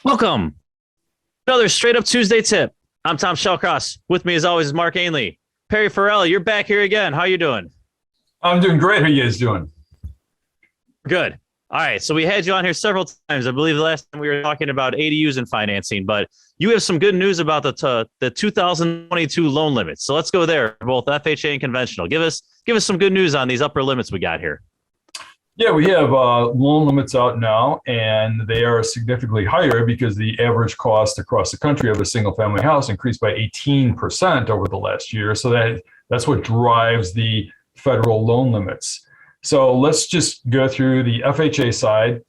Welcome. Another straight up Tuesday tip. I'm 𝗤𝗃𝗀𝗀𝗃. With me as always is Mark Ainley. Perry Farella, you're back here again. How you doing? I'm doing great. How are you guys doing? Good. All right. So we had you on here several times. I believe the last time we were talking about ADUs and financing, but you have some good news about the 2022 loan limits. So let's go there, both FHA and conventional. Give us some good news on these upper limits we got here. Yeah, we have loan limits out now, and they are significantly higher because the average cost across the country of a single family house increased by 18% over the last year. So that's what drives the federal loan limits. So let's just go through the FHA side.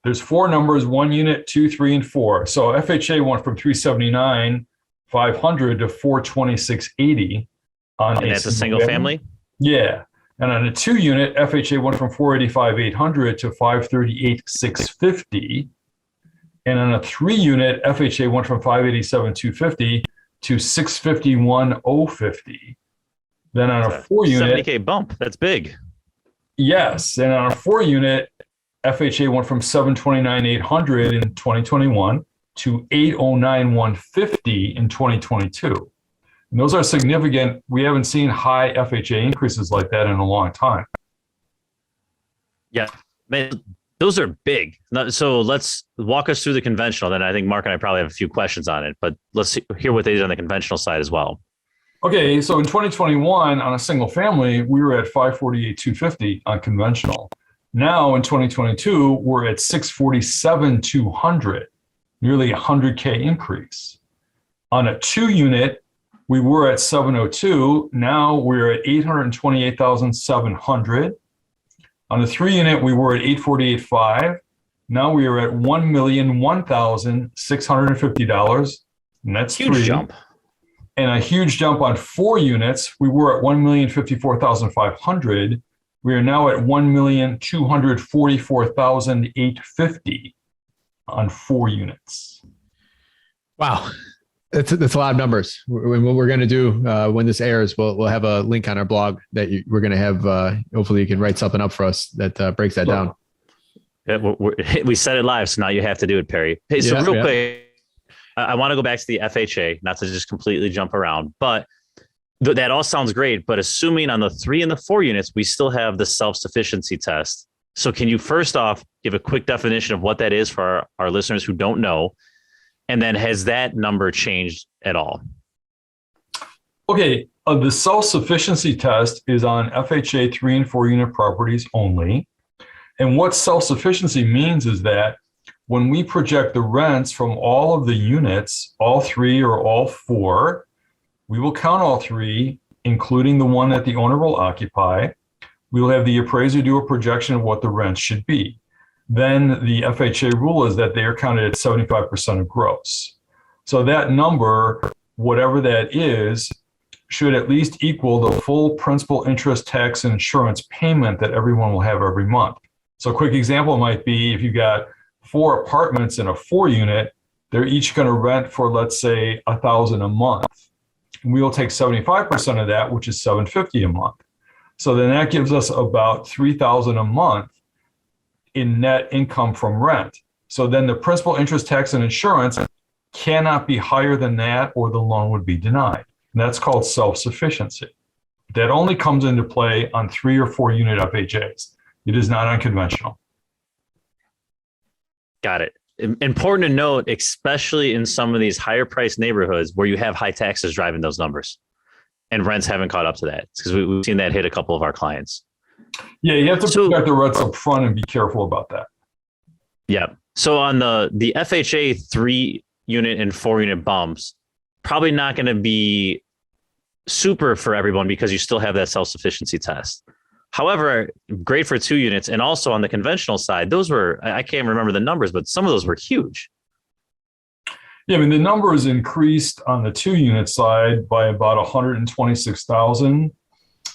There's four numbers: 1 unit, 2, 3, and 4. So FHA went from 379,500 to 426,80 on and that's a single family? Yeah. And on a 2 unit, FHA went from 485,800 to 538,650. And on a 3 unit, FHA went from 587,250 to 651,050. Then on a 4 unit, 70K bump. That's big. Yes. And on a 4 unit, FHA went from 729,800 in 2021 to 809,150 in 2022. And those are significant. We haven't seen high FHA increases like that in a long time. Yeah, man, those are big. So let's walk us through the conventional. Then I think Mark and I probably have a few questions on it, but let's hear what they did on the conventional side as well. Okay, so in 2021, on a single family, we were at 548,250 on conventional. Now in 2022, we're at 647,200, nearly a 100K increase. On a 2 unit, we were at 702. Now we're at 828,700. On the 3 unit, we were at 848,500. Now we are at $1,001,650, and that's huge jump. And a huge jump on 4 units. We were at $1,054,500. We are now at $1,244,850 on 4 units. Wow. That's a lot of numbers. What we're going to do when this airs, we'll have a link on our blog that we're going to have. Hopefully you can write something up for us that breaks that down. Yeah, we said it live, so now you have to do it, Perry. Hey, so real quick, I want to go back to the FHA, not to just completely jump around, but that all sounds great. But assuming on the 3 and the 4 units, we still have the self-sufficiency test. So can you first off give a quick definition of what that is for our listeners who don't know? And then has that number changed at all? Okay, the self-sufficiency test is on FHA 3 and 4 unit properties only. And what self-sufficiency means is that when we project the rents from all of the units, all 3 or all 4, we will count all 3, including the one that the owner will occupy. We will have the appraiser do a projection of what the rent should be. Then the FHA rule is that they are counted at 75% of gross. So that number, whatever that is, should at least equal the full principal, interest, tax, and insurance payment that everyone will have every month. So a quick example might be if you got 4 apartments in a 4 unit, they're each going to rent for, let's say, $1,000 a month. And we will take 75% of that, which is $750 a month. So then that gives us about $3,000 a month in net income from rent. So then the principal, interest, tax, and insurance cannot be higher than that, or the loan would be denied. And that's called self-sufficiency. That only comes into play on 3 or 4 unit FHAs. It is not on conventional. Got it. Important to note, especially in some of these higher priced neighborhoods where you have high taxes driving those numbers and rents haven't caught up to that, because we've seen that hit a couple of our clients. Yeah, you have to project the rents up front and be careful about that. Yeah. So on the FHA 3 unit and 4 unit bumps, probably not going to be super for everyone because you still have that self-sufficiency test. However, great for 2 units. And also on the conventional side, those were, I can't remember the numbers, but some of those were huge. Yeah, I mean, the numbers increased on the 2 unit side by about 126,000.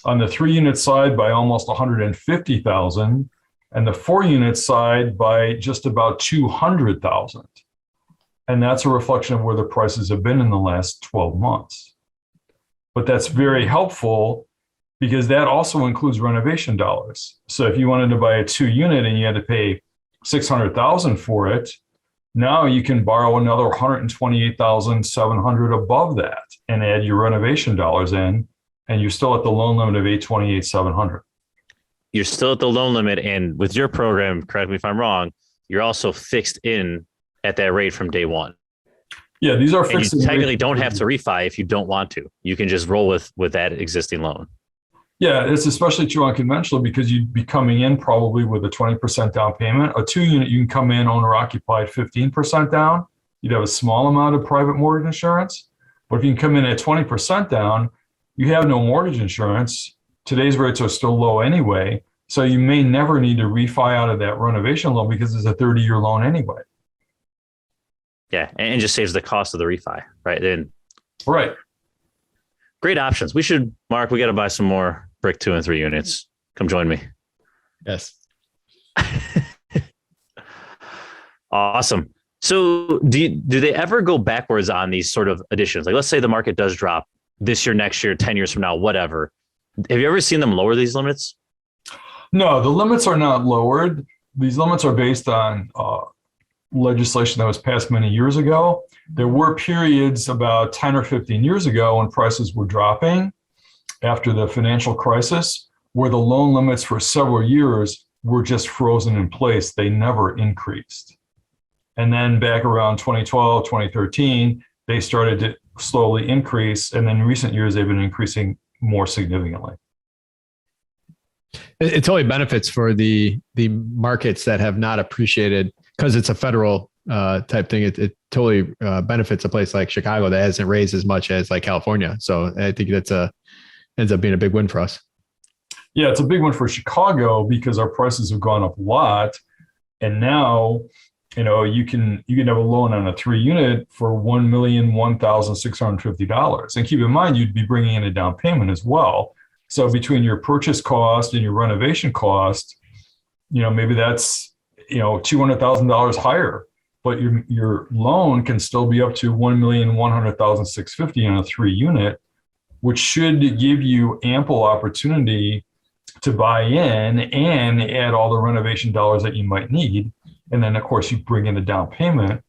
On the 3 unit side by almost 150,000, and the 4 unit side by just about 200,000. And that's a reflection of where the prices have been in the last 12 months. But that's very helpful because that also includes renovation dollars. So if you wanted to buy a 2 unit and you had to pay $600,000 for it, Now you can borrow another 128,700 above that and add your renovation dollars in, and you're still at the loan limit of 828,700. You're still at the loan limit, and with your program, correct me if I'm wrong, you're also fixed in at that rate from day one. Yeah, these are fixed. And you technically don't have to refi if you don't want to. You can just roll with that existing loan. Yeah, it's especially true on conventional because you'd be coming in probably with a 20% down payment. A 2-unit, you can come in owner occupied 15% down. You'd have a small amount of private mortgage insurance. But if you can come in at 20% down, you have no mortgage insurance. Today's rates are still low anyway. So you may never need to refi out of that renovation loan because it's a 30-year loan anyway. Yeah, and just saves the cost of the refi, right? Then, right. Great options. Mark, we got to buy some more brick 2 and 3 units. Come join me. Yes. Awesome. So do they ever go backwards on these sort of additions? Like, let's say the market does drop this year, next year, 10 years from now, whatever. Have you ever seen them lower these limits? No, the limits are not lowered. These limits are based on legislation that was passed many years ago. There were periods about 10 or 15 years ago when prices were dropping after the financial crisis, where the loan limits for several years were just frozen in place. They never increased. And then back around 2012, 2013, they started to slowly increase. And then in recent years, they've been increasing more significantly. It totally benefits for the markets that have not appreciated, because it's a federal type thing. It totally benefits a place like Chicago that hasn't raised as much as like California. So I think ends up being a big win for us. Yeah, it's a big one for Chicago because our prices have gone up a lot, and now you can have a loan on a 3-unit for $1,001,650. And keep in mind, you'd be bringing in a down payment as well. So between your purchase cost and your renovation cost, maybe that's $200,000 higher, but your loan can still be up to $1,100,650 on a 3-unit, which should give you ample opportunity to buy in and add all the renovation dollars that you might need. And then, of course, you bring in the down payment,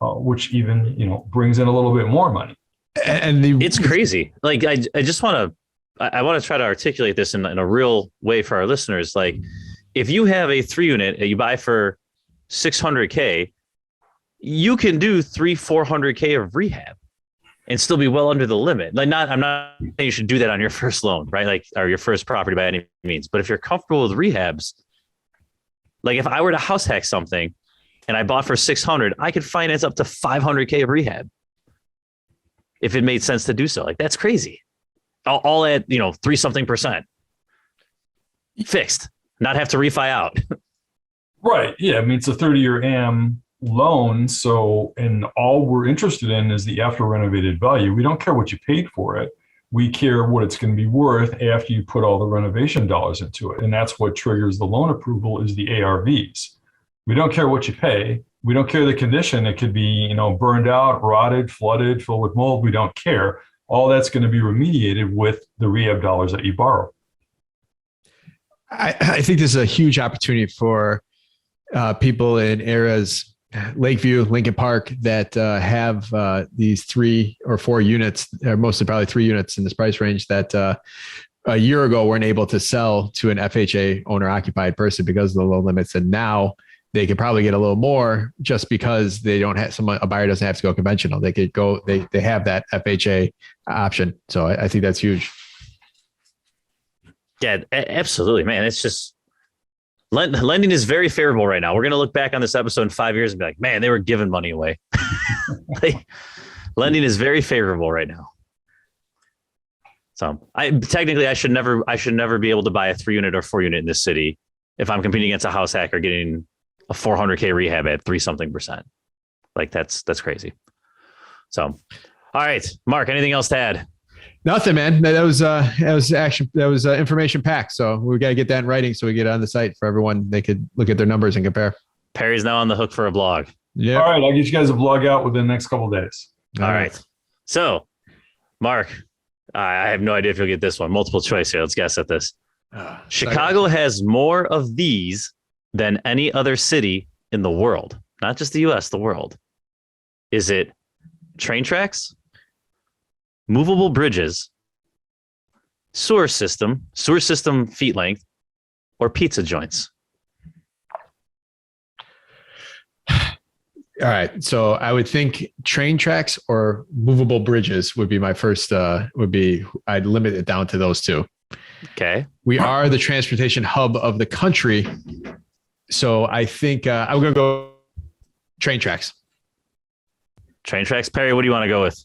which even brings in a little bit more money. And it's crazy. Like I just want to try to articulate this in a real way for our listeners. Like, if you have a 3-unit that you buy for $600K, you can do $300-400K of rehab and still be well under the limit. Like, I'm not saying you should do that on your first loan, right? Like, or your first property by any means. But if you're comfortable with rehabs, like if I were to house hack something and I bought for $600, I could finance up to $500K of rehab if it made sense to do so. Like, that's crazy. All at 3-something% fixed, not have to refi out. Right. Yeah. I mean, it's a 30-year AM loan. So, and all we're interested in is the after renovated value. We don't care what you paid for it. We care what it's going to be worth after you put all the renovation dollars into it. And that's what triggers the loan approval is the ARVs. We don't care what you pay. We don't care the condition. It could be, burned out, rotted, flooded, filled with mold. We don't care. All that's going to be remediated with the rehab dollars that you borrow. I think this is a huge opportunity for people in areas, Lakeview, Lincoln Park, that have these 3 or 4 units, or mostly probably 3 units in this price range that a year ago weren't able to sell to an FHA owner occupied person because of the low limits. And now they could probably get a little more just because they don't have a buyer doesn't have to go conventional. They could go, they have that FHA option. So I think that's huge. Yeah, absolutely, man. It's just lending is very favorable right now. We're going to look back on this episode in 5 years and be like, man, they were giving money away. Like, lending is very favorable right now. So I should never be able to buy a 3-unit or 4-unit in this city if I'm competing against a house hack or getting a $400K rehab at 3-something%. Like, that's crazy. So, all right, Mark, anything else to add? Nothing, man. That was action. That was information packed. So we got to get that in writing so we get it on the site for everyone. They could look at their numbers and compare. Perry's now on the hook for a blog. Yeah. All right. I'll get you guys a blog out within the next couple of days. All right. So, Mark, I have no idea if you'll get this one. Multiple choice here. Let's guess at this. Chicago has more of these than any other city in the world. not just the US, the world? Is it train tracks, movable bridges, sewer system feet length, or pizza joints? All right. So I would think train tracks or movable bridges would be my first, I'd limit it down to those two. Okay. We are the transportation hub of the country. So I think I'm going to go train tracks. Train tracks. Perry, what do you want to go with?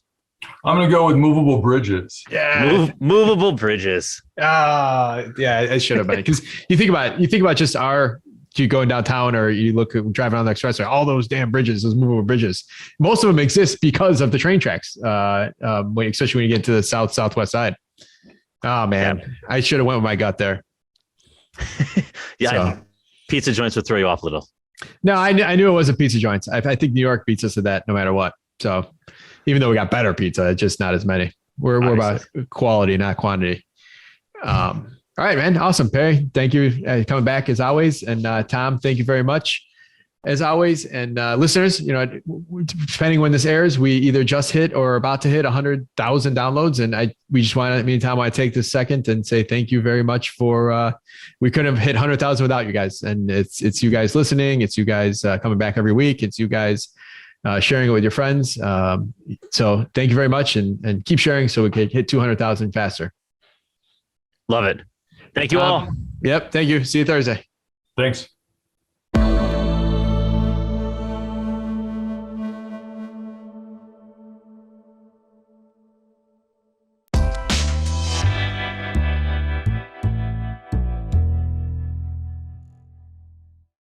I'm going to go with movable bridges. Yeah. Movable bridges. Yeah, it should have been. Because you think about just you going downtown or you look at driving on the expressway, all those damn bridges, those movable bridges, most of them exist because of the train tracks, especially when you get to the southwest side. Oh man, yeah. I should have went with my gut there. Yeah, so. Pizza joints would throw you off a little. No, I knew it wasn't pizza joints. I think New York beats us at that no matter what. So even though we got better pizza, it's just not as many. We're about quality, not quantity. All right, man. Awesome, Perry. Thank you coming back as always. And Tom, thank you very much as always. And listeners, depending when this airs, we either just hit or are about to hit 100,000 downloads. And we just want to take this second and say thank you very much for. We couldn't have hit 100,000 without you guys. And it's you guys listening. It's you guys coming back every week. It's you guys sharing it with your friends. So thank you very much, and keep sharing so we can hit 200,000 faster. Love it. Thank you all. Yep. Thank you. See you Thursday. Thanks.